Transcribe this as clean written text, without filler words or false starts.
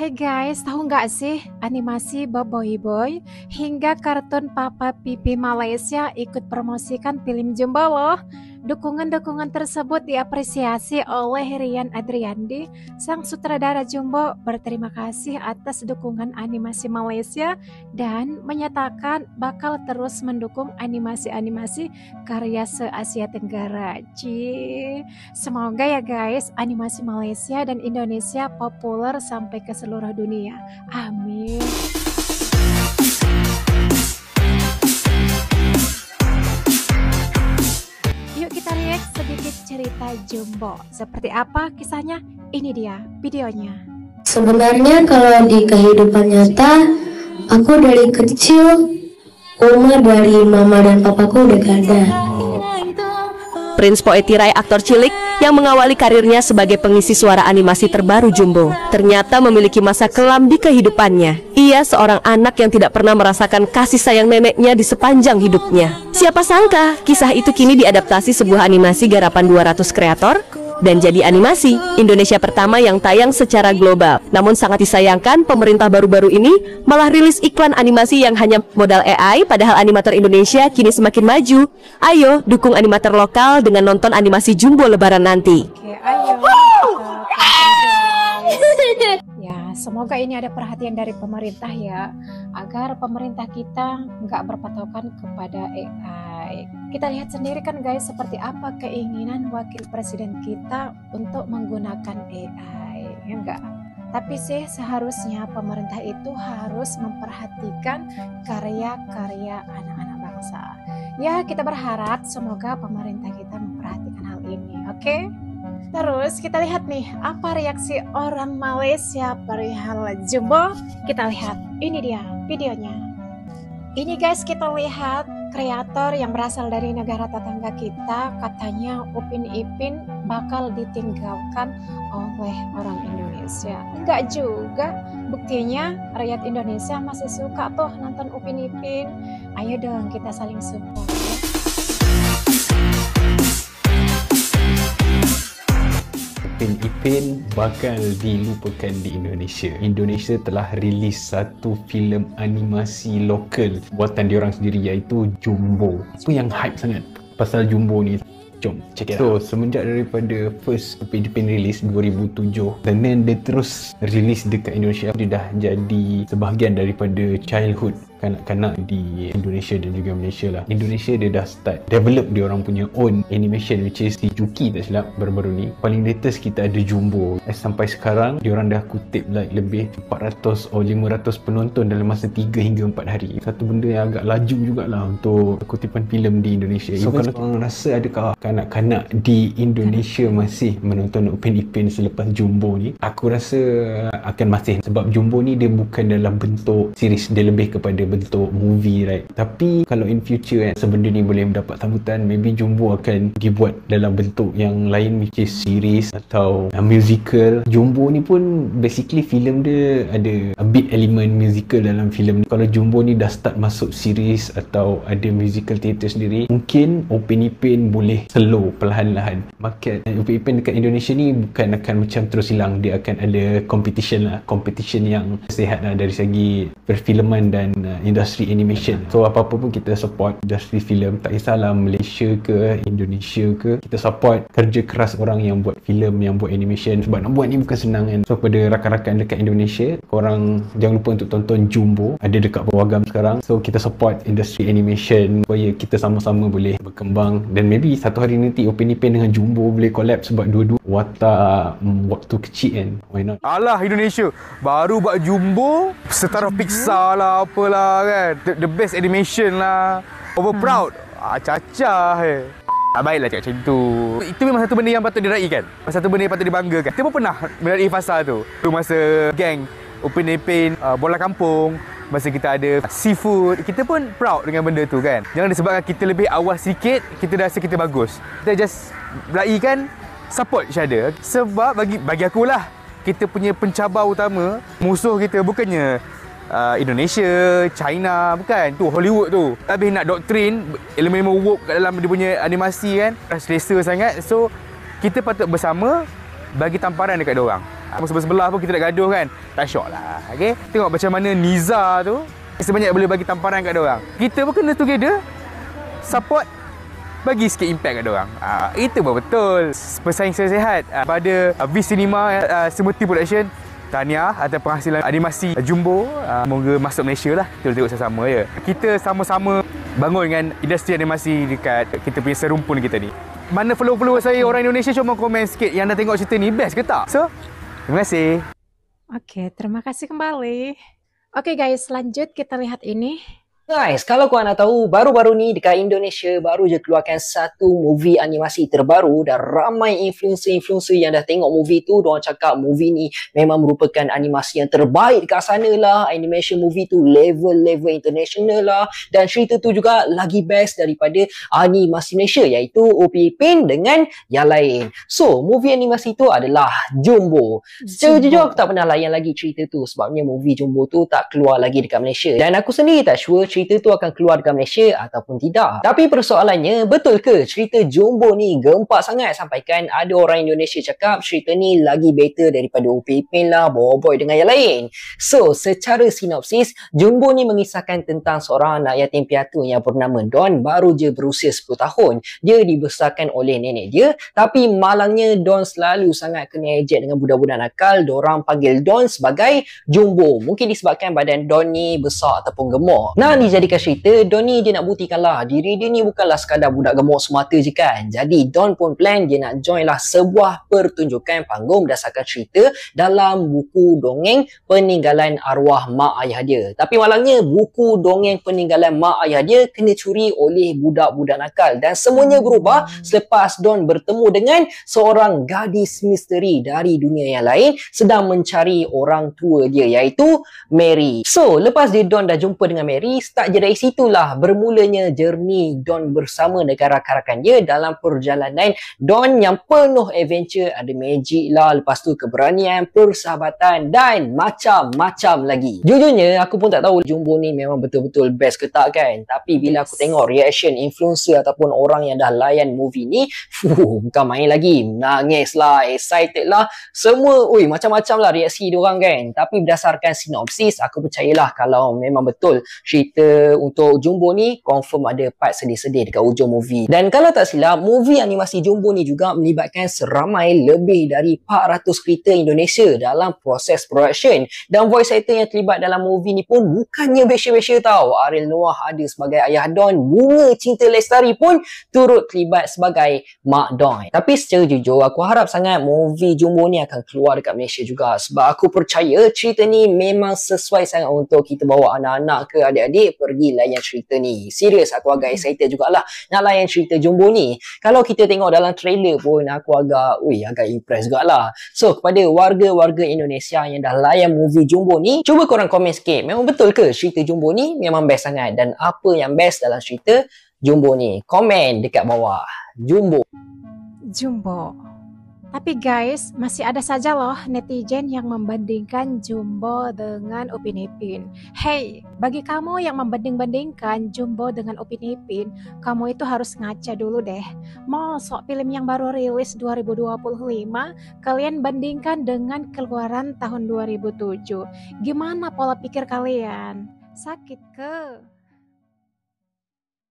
Hai guys, tahu nggak sih animasi Boboiboy Boy hingga kartun Papa Pipi Malaysia ikut promosikan film Jumbo loh. Dukungan-dukungan tersebut diapresiasi oleh Rian Adriandi, sang sutradara Jumbo, berterima kasih atas dukungan animasi Malaysia dan menyatakan bakal terus mendukung animasi-animasi karya se-Asia Tenggara. Semoga ya guys, animasi Malaysia dan Indonesia populer sampai ke seluruh dunia. Amin. Yuk kita react sedikit cerita Jumbo. Seperti apa kisahnya? Ini dia videonya. Sebenarnya kalau di kehidupan nyata, aku dari kecil, rumah dari mama dan papaku udah gak ada. Prince Poetirai, aktor cilik yang mengawali karirnya sebagai pengisi suara animasi terbaru Jumbo, ternyata memiliki masa kelam di kehidupannya. Ia seorang anak yang tidak pernah merasakan kasih sayang neneknya di sepanjang hidupnya. Siapa sangka kisah itu kini diadaptasi sebuah animasi garapan 200 kreator dan jadi animasi Indonesia pertama yang tayang secara global. Namun sangat disayangkan, pemerintah baru-baru ini malah rilis iklan animasi yang hanya modal AI, padahal animator Indonesia kini semakin maju. Ayo dukung animator lokal dengan nonton animasi Jumbo Lebaran nanti. Oke, ayo. Ya, semoga ini ada perhatian dari pemerintah ya, agar pemerintah kita nggak berpatokan kepada AI. Kita lihat sendiri kan guys, seperti apa keinginan wakil presiden kita untuk menggunakan AI, ya enggak? Tapi sih seharusnya pemerintah itu harus memperhatikan karya-karya anak-anak bangsa. Ya, kita berharap semoga pemerintah kita memperhatikan hal ini, oke? Terus kita lihat nih, apa reaksi orang Malaysia perihal Jumbo. Kita lihat, ini dia videonya. Ini guys, kita lihat kreator yang berasal dari negara tetangga kita, katanya Upin Ipin bakal ditinggalkan oleh orang Indonesia. Enggak juga, buktinya rakyat Indonesia masih suka tuh nonton Upin Ipin. Ayo dong kita saling support ya. Upin Ipin bakal dilupakan di Indonesia. Indonesia telah rilis satu filem animasi lokal buatan diorang sendiri, iaitu Jumbo. Apa yang hype sangat pasal Jumbo ni? Jom check it out. So semenjak daripada first Upin Ipin release 2007, dan then dia terus release dekat Indonesia, dia dah jadi sebahagian daripada childhood kanak-kanak di Indonesia dan juga Malaysia lah. Indonesia dia dah start develop dia orang punya own animation, which is si Juki tak silap baru-baru ni. Paling latest kita ada Jumbo. Sampai sekarang dia orang dah kutip like lebih 400 atau 500 penonton dalam masa 3 hingga 4 hari. Satu benda yang agak laju jugalah untuk kutipan filem di Indonesia. So kalau korang rasa adakah kanak-kanak di Indonesia masih menonton Upin Ipin selepas Jumbo ni, aku rasa akan masih, sebab Jumbo ni dia bukan dalam bentuk series, dia lebih kepada bentuk movie, right? Tapi kalau in future sebenda ni boleh mendapat sambutan, maybe Jumbo akan dibuat dalam bentuk yang lain, which is series atau musical. Jumbo ni pun basically filem dia ada a bit element musical dalam filem ni. Kalau Jumbo ni dah start masuk series atau ada musical theatre sendiri, mungkin Upin Ipin boleh slow perlahan-lahan. Market Upin Ipin dekat Indonesia ni bukan akan macam terus hilang, dia akan ada competition lah, competition yang sihat lah dari segi perfilman dan industri animation. So apa-apa pun kita support industri filem, tak kisahlah Malaysia ke Indonesia ke, kita support kerja keras orang yang buat filem, yang buat animation, sebab nak buat ni bukan senang kan. So pada rakan-rakan dekat Indonesia, korang jangan lupa untuk tonton Jumbo, ada dekat Pawagam sekarang. So kita support industri animation supaya kita sama-sama boleh berkembang, dan maybe satu hari nanti Upin Ipin dengan Jumbo boleh collab, sebab dua-dua watak waktu kecil kan. Why not? Alah, Indonesia baru buat Jumbo setara Pixar lah apalah kan, the best animation lah, over proud. Cacah baiklah cakap macam tu. Itu memang satu benda yang patut diraikan, satu benda yang patut dibanggakan. Kita pun pernah melalui fasa tu masa geng Upin Ipin bola kampung, masa kita ada seafood, kita pun proud dengan benda tu kan. Jangan disebabkan kita lebih awal sikit kita dah rasa kita bagus, kita just beraikan, support each other. Sebab bagi akulah, kita punya pencabar utama, musuh kita bukannya Indonesia, China, bukan. Tu Hollywood tu. Habis nak doktrin, elemen-elemen woke kat dalam dia punya animasi kan, selesa sangat. So, kita patut bersama bagi tamparan dekat diorang. Sebelah-sebelah pun kita nak gaduh kan. Tak syok lah. Okay? Tengok macam mana Niza tu sebanyak boleh bagi tamparan kat diorang. Kita pun kena together support, bagi sikit impact kat diorang. Itu betul. Pesaing sihat pada V Cinema Smoothie Production. Tahniah atas penghasilan animasi Jumbo. Moga masuk Malaysia lah. Kita tengok sama-sama ya. Kita sama-sama bangun dengan industri animasi dekat kita punya serumpun kita ni. Mana follower saya orang Indonesia cuma komen sikit yang dah tengok cerita ni best ke tak? So, terima kasih. Oke, terima kasih kembali. Oke guys, lanjut kita lihat ini. Guys, kalau korang nak tahu, baru-baru ni dekat Indonesia baru je keluarkan satu movie animasi terbaru dan ramai influencer-influencer yang dah tengok movie tu, diorang cakap movie ni memang merupakan animasi yang terbaik dekat sana lah. Animation movie tu level international lah. Dan cerita tu juga lagi best daripada animasi Malaysia, iaitu O.P. Ipin dengan yang lain. So, movie animasi tu adalah Jumbo. Secara jujur aku tak pernah layan lagi cerita tu sebabnya movie Jumbo tu tak keluar lagi dekat Malaysia. Dan aku sendiri tak sure cerita tu akan keluar dekat Malaysia ataupun tidak. Tapi persoalannya, betul ke cerita Jumbo ni gempak sangat sampaikan ada orang Indonesia cakap cerita ni lagi better daripada O.P. Ipin lah, Boboiboy dengan yang lain. So, secara sinopsis, Jumbo ni mengisahkan tentang seorang anak yatim piatu yang bernama Don, baru je berusia 10 tahun. Dia dibesarkan oleh nenek dia, tapi malangnya Don selalu sangat kena ejek dengan budak-budak nakal. Diorang panggil Don sebagai Jumbo. Mungkin disebabkan badan Don ni besar ataupun gemuk. Nah, dijadikan cerita, Don ni dia nak buktikanlah diri dia ni bukanlah sekadar budak gemuk semata je kan. Jadi Don pun plan dia nak join lah sebuah pertunjukan panggung berdasarkan cerita dalam buku dongeng peninggalan arwah mak ayah dia. Tapi malangnya buku dongeng peninggalan mak ayah dia kena curi oleh budak-budak nakal dan semuanya berubah selepas Don bertemu dengan seorang gadis misteri dari dunia yang lain sedang mencari orang tua dia, iaitu Mary. So, lepas dia Don dah jumpa dengan Mary, start je dari situlah bermulanya journey Don bersama dengan rakan-rakan dia dalam perjalanan Don yang penuh adventure. Ada magic lah, lepas tu keberanian, persahabatan dan macam-macam lagi. Jujurnya aku pun tak tahu Jumbo ni memang betul-betul best ke tak kan. Tapi bila aku tengok reaction influencer ataupun orang yang dah layan movie ni, bukan main lagi. Nangis lah, excited lah, semua macam-macam lah reaksi diorang kan. Tapi berdasarkan sinopsis, aku percayalah kalau memang betul cerita untuk Jumbo ni confirm ada part sedih-sedih dekat ujung movie. Dan kalau tak silap, movie animasi Jumbo ni juga melibatkan seramai lebih dari 400 kreator Indonesia dalam proses production. Dan voice actor yang terlibat dalam movie ni pun bukannya besya-besya tau. Ariel Noah ada sebagai ayah Don, Bunga Cinta Lestari pun turut terlibat sebagai mak Don. Tapi secara jujur, aku harap sangat movie Jumbo ni akan keluar dekat Malaysia juga sebab aku percaya cerita ni memang sesuai sangat untuk kita bawa anak-anak ke adik-adik pergi layan cerita ni. Serius, aku agak excited jugalah nak layan cerita Jumbo ni. Kalau kita tengok dalam trailer pun aku agak impress jugalah. So, kepada warga-warga Indonesia yang dah layan movie Jumbo ni, cuba korang komen sikit, memang betul ke cerita Jumbo ni memang best sangat dan apa yang best dalam cerita Jumbo ni? Komen dekat bawah. Jumbo. Tapi guys, masih ada saja loh netizen yang membandingkan Jumbo dengan Upin Ipin. Hey, bagi kamu yang membanding-bandingkan Jumbo dengan Upin Ipin, kamu itu harus ngaca dulu deh. Mosok film yang baru rilis 2025, kalian bandingkan dengan keluaran tahun 2007. Gimana pola pikir kalian? Sakit ke?